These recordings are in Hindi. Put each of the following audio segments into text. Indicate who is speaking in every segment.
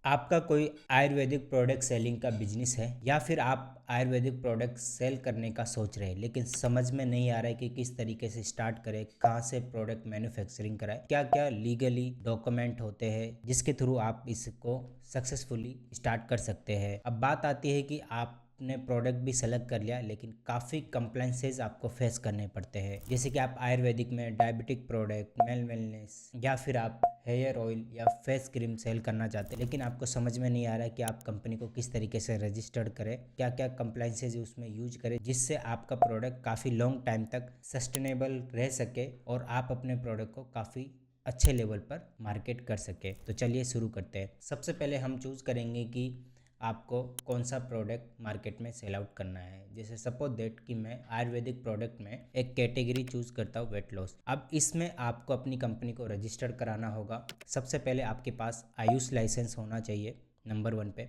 Speaker 1: आपका कोई आयुर्वेदिक प्रोडक्ट सेलिंग का बिजनेस है या फिर आप आयुर्वेदिक प्रोडक्ट सेल करने का सोच रहे हैं, लेकिन समझ में नहीं आ रहा है कि किस तरीके से स्टार्ट करें, कहाँ से प्रोडक्ट मैन्युफैक्चरिंग कराएं, क्या क्या लीगली डॉक्यूमेंट होते हैं जिसके थ्रू आप इसको सक्सेसफुली स्टार्ट कर सकते हैं। अब बात आती है कि आपने प्रोडक्ट भी सेलेक्ट कर लिया, लेकिन काफ़ी कंप्लेंसेज आपको फेस करने पड़ते हैं। जैसे कि आप आयुर्वेदिक में डायबिटिक प्रोडक्ट, मेल वेलनेस या फिर आप हेयर ऑयल या फेस क्रीम सेल करना चाहते हैं, लेकिन आपको समझ में नहीं आ रहा है कि आप कंपनी को किस तरीके से रजिस्टर्ड करें, क्या क्या कंप्लाइंसेज उसमें यूज करें जिससे आपका प्रोडक्ट काफ़ी लॉन्ग टाइम तक सस्टेनेबल रह सके और आप अपने प्रोडक्ट को काफ़ी अच्छे लेवल पर मार्केट कर सके। तो चलिए शुरू करते हैं। सबसे पहले हम चूज़ करेंगे कि आपको कौन सा प्रोडक्ट मार्केट में सेल आउट करना है। जैसे सपोज दैट कि मैं आयुर्वेदिक प्रोडक्ट में एक कैटेगरी चूज करता हूँ, वेट लॉस। अब इसमें आपको अपनी कंपनी को रजिस्टर कराना होगा। सबसे पहले आपके पास आयुष लाइसेंस होना चाहिए नंबर 1 पे।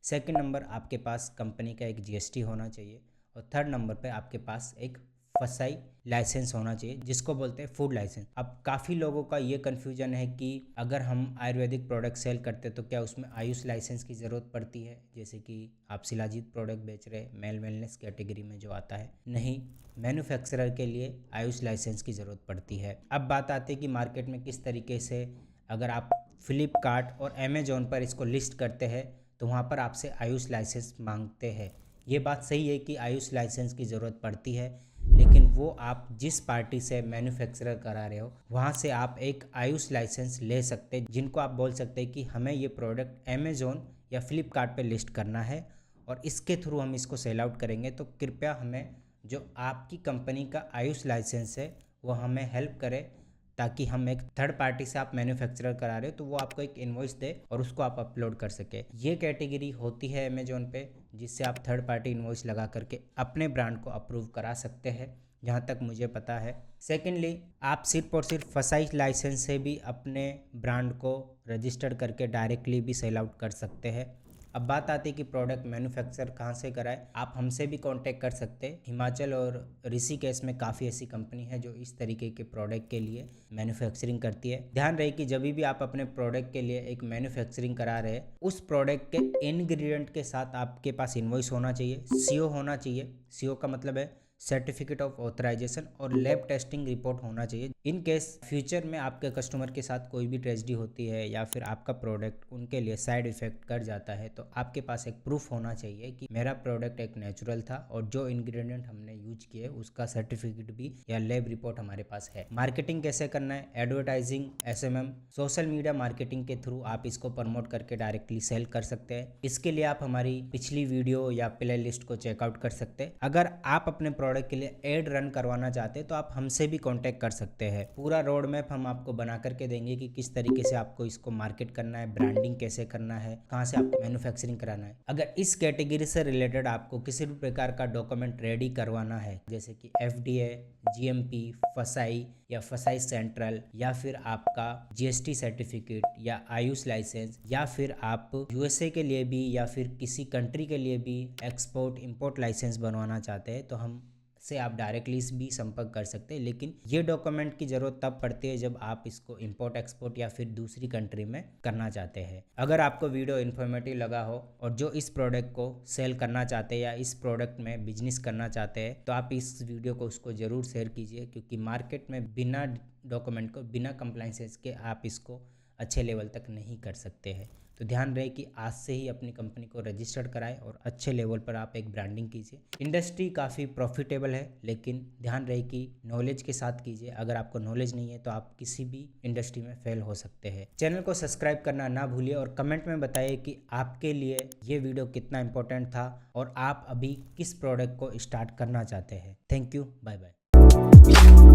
Speaker 1: सेकंड नंबर आपके पास कंपनी का एक जीएसटी होना चाहिए और थर्ड नंबर पे आपके पास एक फसाई लाइसेंस होना चाहिए जिसको बोलते हैं फूड लाइसेंस। अब काफ़ी लोगों का ये कन्फ्यूजन है कि अगर हम आयुर्वेदिक प्रोडक्ट सेल करते तो क्या उसमें आयुष लाइसेंस की ज़रूरत पड़ती है। जैसे कि आप शिलाजीत प्रोडक्ट बेच रहे हैं, मेल वेलनेस कैटेगरी में जो आता है, नहीं, मैन्युफैक्चरर के लिए आयुष लाइसेंस की ज़रूरत पड़ती है। अब बात आती है कि मार्केट में किस तरीके से, अगर आप फ्लिपकार्ट और अमेजोन पर इसको लिस्ट करते हैं तो वहाँ पर आपसे आयुष लाइसेंस मांगते हैं। ये बात सही है कि आयुष लाइसेंस की ज़रूरत पड़ती है, लेकिन वो आप जिस पार्टी से मैन्युफैक्चरर करा रहे हो वहाँ से आप एक आयुष लाइसेंस ले सकते हैं, जिनको आप बोल सकते हैं कि हमें ये प्रोडक्ट अमेजोन या फ्लिपकार्ट पे लिस्ट करना है और इसके थ्रू हम इसको सेल आउट करेंगे, तो कृपया हमें जो आपकी कंपनी का आयुष लाइसेंस है वो हमें हेल्प करे, ताकि हम एक थर्ड पार्टी से आप मैन्युफैक्चरर करा रहे हो तो वो आपको एक इनवॉइस दे और उसको आप अपलोड कर सके। ये कैटेगरी होती है अमेजोन पे, जिससे आप थर्ड पार्टी इनवॉइस लगा करके अपने ब्रांड को अप्रूव करा सकते हैं, जहाँ तक मुझे पता है। सेकेंडली, आप सिर्फ और सिर्फ फसाई लाइसेंस से भी अपने ब्रांड को रजिस्टर्ड करके डायरेक्टली भी सेल आउट कर सकते हैं। अब बात आती है कि प्रोडक्ट मैन्युफैक्चर कहाँ से कराएं। आप हमसे भी कांटेक्ट कर सकते हैं। हिमाचल और ऋषिकेश में काफ़ी ऐसी कंपनी है जो इस तरीके के प्रोडक्ट के लिए मैन्युफैक्चरिंग करती है। ध्यान रहे कि जब भी आप अपने प्रोडक्ट के लिए एक मैन्युफैक्चरिंग करा रहे हैं, उस प्रोडक्ट के इंग्रेडिएंट के साथ आपके पास इनवॉइस होना चाहिए, सीओ होना चाहिए। सीओ का मतलब है सर्टिफिकेट ऑफ ऑथराइजेशन, और लैब टेस्टिंग रिपोर्ट होना चाहिए। इन केस फ्यूचर में आपके कस्टमर के साथ कोई भी ट्रेजेडी होती है या फिर आपका प्रोडक्ट उनके लिए साइड इफेक्ट कर जाता है, तो आपके पास एक प्रूफ होना चाहिए कि मेरा प्रोडक्ट एक नेचुरल था और जो इंग्रेडिएंट हमने यूज किए उसका सर्टिफिकेट भी या लैब रिपोर्ट हमारे पास है। मार्केटिंग कैसे करना है? Advertising, SMM, social media marketing के थ्रू आप इसको प्रमोट करके डायरेक्टली सेल कर सकते हैं। इसके लिए आप हमारी पिछली वीडियो या प्ले लिस्ट को चेकआउट कर सकते हैं। अगर आप अपने प्रोडक्ट के लिए एड रन करवाना चाहते हैं तो आप हमसे भी कांटेक्ट कर सकते हैं। पूरा रोड मैप हम आपको बना करके देंगे कि किस तरीके से आपको इसको मार्केट करना है, ब्रांडिंग कैसे करना है, कहाँ से आपको मैन्युफैक्चरिंग कराना है। अगर इस कैटेगरी से रिलेटेड आपको किसी भी प्रकार का डॉक्यूमेंट रेडी करवाना है, जैसे कि एफडीए, जीएमपी, फसाई या फसाई सेंट्रल, या फिर आपका जीएसटी सर्टिफिकेट या आयुष लाइसेंस, या फिर आप यूएसए के लिए भी या फिर किसी कंट्री के लिए भी एक्सपोर्ट इंपोर्ट लाइसेंस बनवाना चाहते हैं, तो हम से आप डायरेक्टली भी संपर्क कर सकते हैं। लेकिन ये डॉक्यूमेंट की ज़रूरत तब पड़ती है जब आप इसको इंपोर्ट एक्सपोर्ट या फिर दूसरी कंट्री में करना चाहते हैं। अगर आपको वीडियो इन्फॉर्मेटिव लगा हो और जो इस प्रोडक्ट को सेल करना चाहते हैं या इस प्रोडक्ट में बिजनेस करना चाहते हैं, तो आप इस वीडियो को उसको ज़रूर शेयर कीजिए, क्योंकि मार्केट में बिना डॉक्यूमेंट को, बिना कंप्लाइंसेस के आप इसको अच्छे लेवल तक नहीं कर सकते हैं। तो ध्यान रहे कि आज से ही अपनी कंपनी को रजिस्टर्ड कराएं और अच्छे लेवल पर आप एक ब्रांडिंग कीजिए। इंडस्ट्री काफ़ी प्रॉफिटेबल है, लेकिन ध्यान रहे कि नॉलेज के साथ कीजिए। अगर आपको नॉलेज नहीं है तो आप किसी भी इंडस्ट्री में फेल हो सकते हैं। चैनल को सब्सक्राइब करना ना भूलिए और कमेंट में बताइए कि आपके लिए ये वीडियो कितना इंपॉर्टेंट था और आप अभी किस प्रोडक्ट को स्टार्ट करना चाहते हैं। Thank you, bye bye.